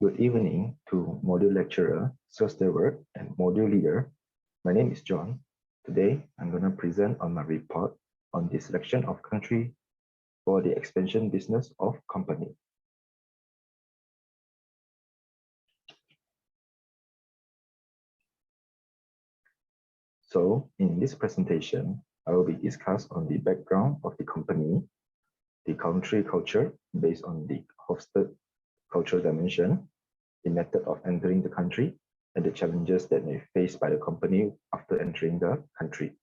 Good evening to module lecturer, sales steward, and module leader. My name is John. Today, I'm going to present on my report on the selection of country for the expansion business of company. So in this presentation, I will be discussed on the background of the company, the country culture based on the Hofstede cultural dimension, the method of entering the country, and the challenges that may be faced by the company after entering the country.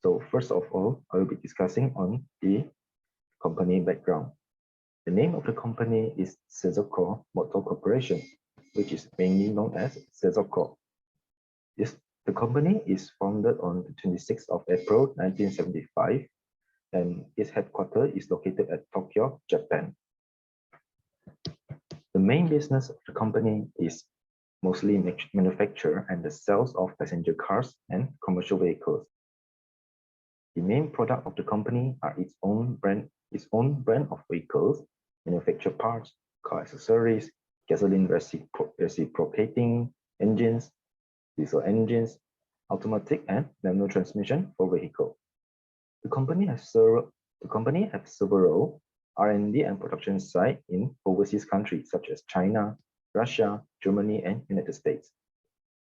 So first of all, I will be discussing on the company background. The name of the company is Sesoko Motor Corporation, which is mainly known as Sesoko. The company is founded on the 26th of April 1975, and its headquarters is located at Tokyo, Japan. The main business of the company is mostly manufacture and the sales of passenger cars and commercial vehicles. The main product of the company are its own brand of vehicles, manufactured parts, car accessories, gasoline reciprocating engines, diesel engines, automatic and manual transmission for vehicle. The company has several R&D and production sites in overseas countries such as China, Russia, Germany, and United States.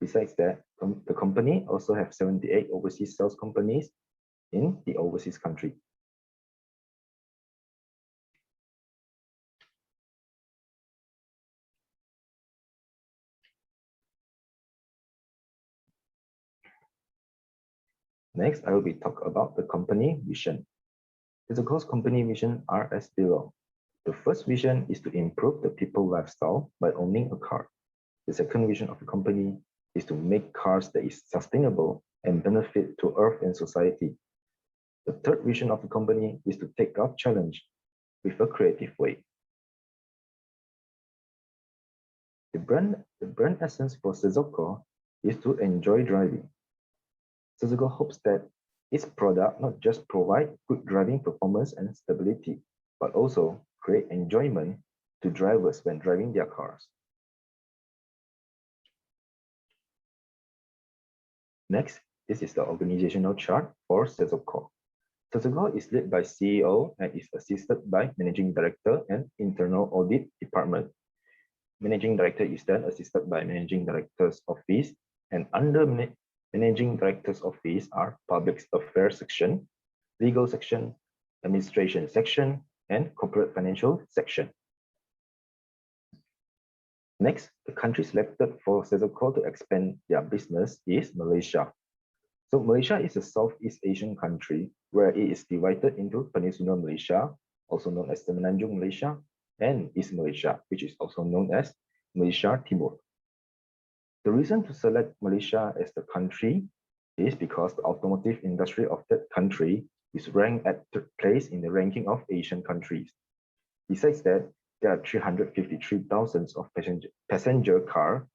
Besides that, the company also has 78 overseas sales companies in the overseas country. Next, I will be talking about the company vision. Sesoko's company vision are as below. The first vision is to improve the people lifestyle by owning a car. The second vision of the company is to make cars that is sustainable and benefit to Earth and society. The third vision of the company is to take up challenge with a creative way. The brand essence for Sesoko is to enjoy driving. Sesoko hopes that its product not just provide good driving performance and stability, but also create enjoyment to drivers when driving their cars. Next, this is the organizational chart for Sesoko. Sesoko is led by CEO and is assisted by Managing Director and Internal Audit Department. Managing Director is then assisted by Managing Director's Office, and under Managing Director's Office are Public Affairs Section, Legal Section, Administration Section, and Corporate Financial Section. Next, the country selected for Sesoko to expand their business is Malaysia. So Malaysia is a Southeast Asian country where it is divided into Peninsular Malaysia, also known as Semenanjung Malaysia, and East Malaysia, which is also known as Malaysia Timur. The reason to select Malaysia as the country is because the automotive industry of that country is ranked at third place in the ranking of Asian countries. Besides that, there are 353,000 of passenger cars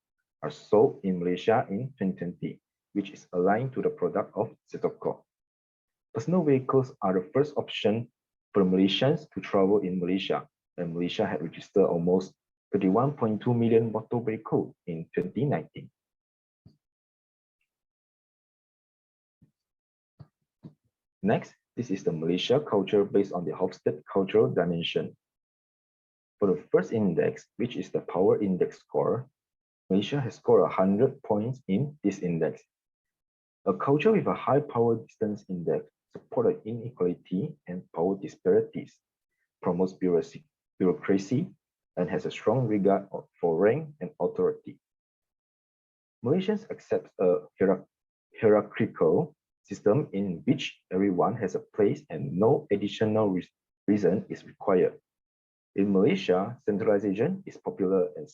are sold in Malaysia in 2020, which is aligned to the product of Sesoko. Personal vehicles are the first option for Malaysians to travel in Malaysia, and Malaysia had registered almost 31.2 million motor vehicles in 2019. Next, this is the Malaysia culture based on the Hofstede cultural dimension. For the first index, which is the power index score, Malaysia has scored 100 points in this index. A culture with a high power distance index supports inequality and power disparities, promotes bureaucracy, and has a strong regard for rank and authority. Malaysians accept a hierarchical system in which everyone has a place and no additional reason is required. In Malaysia, centralization is popular and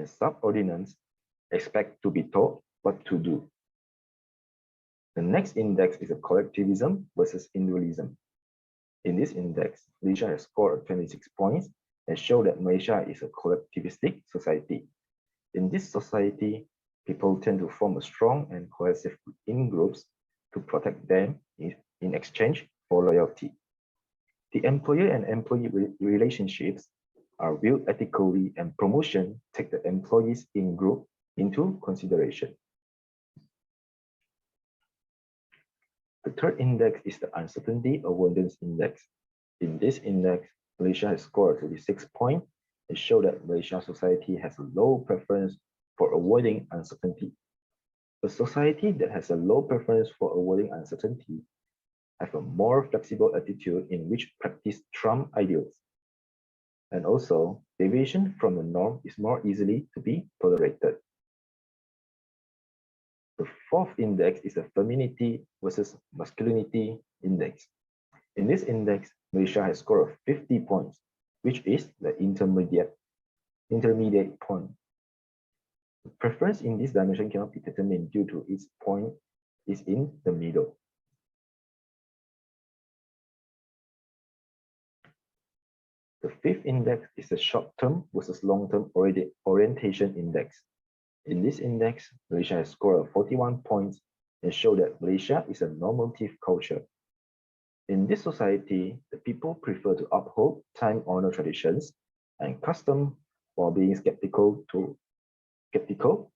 subordinates expect to be told what to do. The next index is a collectivism versus individualism. In this index, Malaysia has scored 26 points and show that Malaysia is a collectivistic society. In this society, people tend to form a strong and cohesive in-groups to protect them in exchange for loyalty. The employer and employee relationships are viewed ethically, and promotion take the employees in group into consideration. The third index is the Uncertainty Avoidance Index. In this index, Malaysia has scored 36 points and show that Malaysian society has a low preference for avoiding uncertainty. A society that has a low preference for avoiding uncertainty have a more flexible attitude in which practice trump ideals. And also, deviation from the norm is more easily to be tolerated. The fourth index is the Femininity versus Masculinity Index. In this index, Malaysia has scored 50 points, which is the intermediate point. The preference in this dimension cannot be determined due to its point is in the middle. The fifth index is the short-term versus long-term orientation index. In this index, Malaysia has scored 41 points and show that Malaysia is a normative culture. In this society, the people prefer to uphold time-honored traditions and custom while being skeptical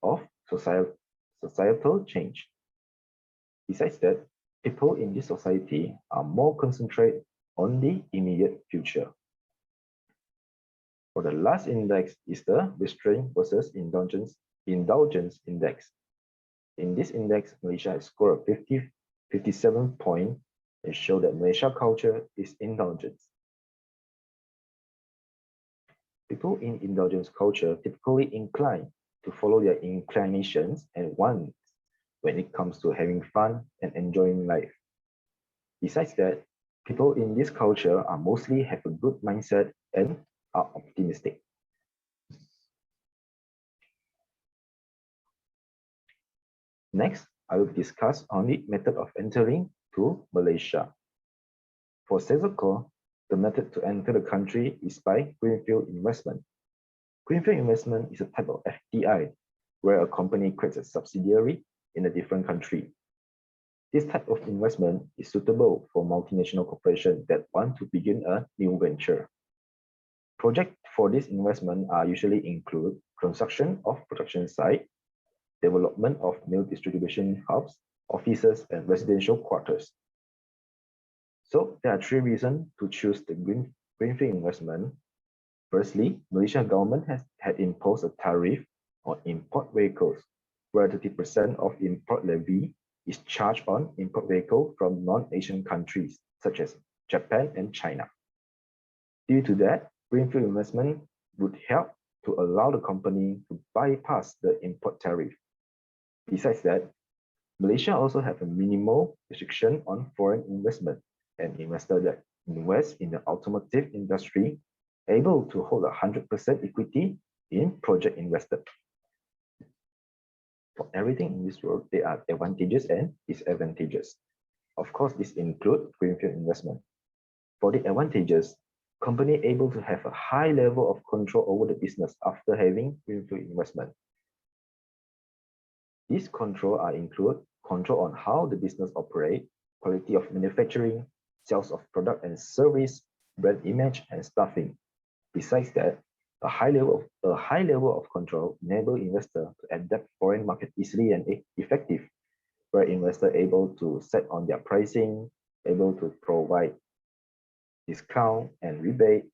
of societal change. Besides that, people in this society are more concentrated on the immediate future. For the last index is the Restraint versus Indulgence Index. In this index, Malaysia has scored 57 points and show that Malaysia culture is indulgence. People in indulgence culture typically incline to follow their inclinations and wants when it comes to having fun and enjoying life. Besides that, people in this culture are mostly have a good mindset and are optimistic. Next, I will discuss on the method of entering to Malaysia. For Sesoko, the method to enter the country is by greenfield investment. Greenfield investment is a type of FDI where a company creates a subsidiary in a different country. This type of investment is suitable for multinational corporations that want to begin a new venture. Projects for this investment are usually include construction of production site, development of milk distribution hubs, offices, and residential quarters. So there are three reasons to choose the greenfield investment. Firstly, Malaysian government had imposed a tariff on import vehicles, where 30% of import levy is charged on import vehicles from non-Asian countries, such as Japan and China. Due to that, greenfield investment would help to allow the company to bypass the import tariff. Besides that, Malaysia also have a minimal restriction on foreign investment, and investors that invest in the automotive industry able to hold 100% equity in project invested. For everything in this world, there are advantages and disadvantages. Of course, this includes greenfield investment. For the advantages, company able to have a high level of control over the business after having greenfield investment. These control include control on how the business operates, quality of manufacturing, sales of product and service, brand image, and staffing. Besides that, a high level of control enable investors to adapt foreign market easily and effective, where investors able to set on their pricing, able to provide discount and rebate.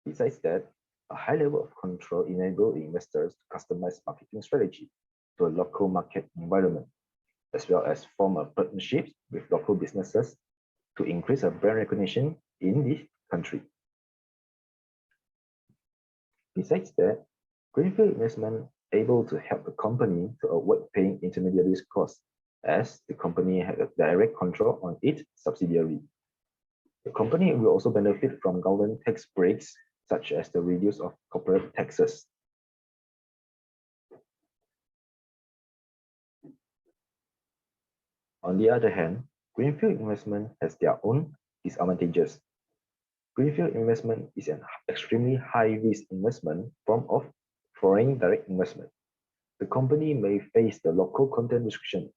Besides that, a high level of control enable investors to customize marketing strategy to a local market environment, as well as form a partnership with local businesses to increase a brand recognition in the country. Besides that, greenfield investment able to help the company to avoid paying intermediaries costs, as the company has a direct control on its subsidiary. The company will also benefit from government tax breaks, such as the reduce of corporate taxes. On the other hand, greenfield investment has their own disadvantages. Greenfield investment is an extremely high-risk investment form of foreign direct investment. The company may face the local content restriction,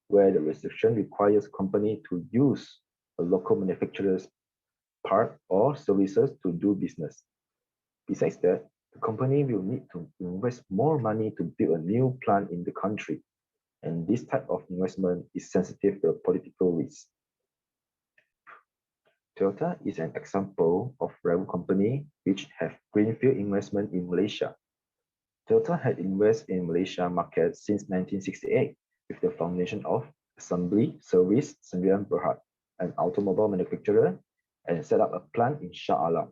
where the restriction requires company to use a local manufacturer's part or services to do business. Besides that, the company will need to invest more money to build a new plant in the country, and this type of investment is sensitive to political risk. Toyota is an example of rival company which have greenfield investment in Malaysia. Toyota had invested in Malaysia market since 1968 with the foundation of Assembly Service Sdn Bhd, an automobile manufacturer, and set up a plant in Shah Alam.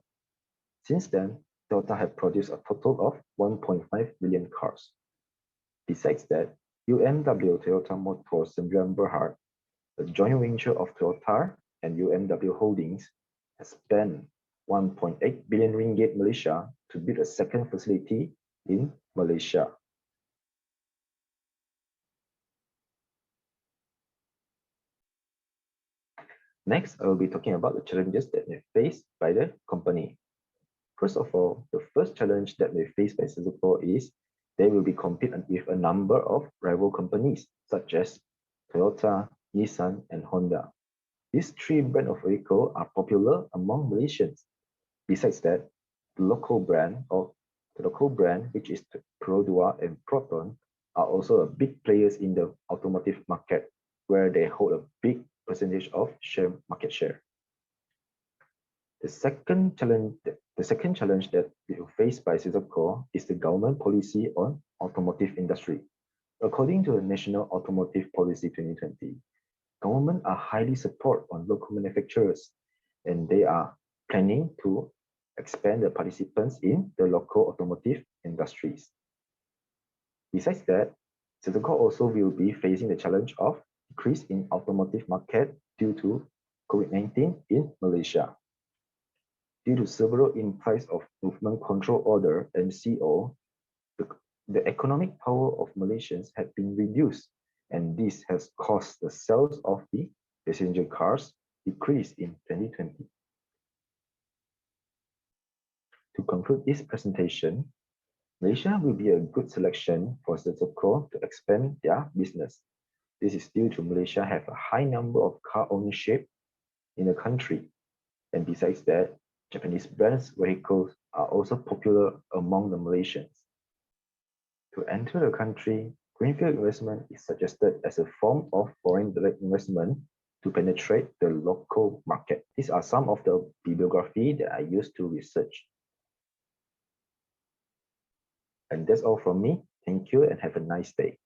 Since then, Toyota had produced a total of 1.5 million cars. Besides that, UMW Toyota Motors Sdn Bhd, a joint venture of Toyota and UMW Holdings, has spent 1.8 billion ringgit Malaysia to build a second facility in Malaysia. Next, I will be talking about the challenges that may face by the company. First of all, the first challenge that may face by Suzukor is they will be competing with a number of rival companies such as Toyota, Nissan, and Honda. These three brands of vehicle are popular among Malaysians. Besides that, the local brand, which is Perodua and Proton, are also big players in the automotive market, where they hold a big percentage of market share. The second challenge that we will face by Suzukor is the government policy on automotive industry. According to the National Automotive Policy 2020, government are highly support on local manufacturers, and they are planning to expand the participants in the local automotive industries. Besides that, Suzukor also will be facing the challenge of decrease in automotive market due to COVID-19 in Malaysia. Due to several implies of Movement Control Order (MCO), the economic power of Malaysians had been reduced, and this has caused the sales of the passenger cars decrease in 2020. To conclude this presentation, Malaysia will be a good selection for Suzukor to expand their business. This is due to Malaysia have a high number of car ownership in the country, and besides that, Japanese brands vehicles are also popular among the Malaysians. To enter the country, greenfield investment is suggested as a form of foreign direct investment to penetrate the local market. These are some of the bibliography that I used to research. And that's all from me. Thank you and have a nice day.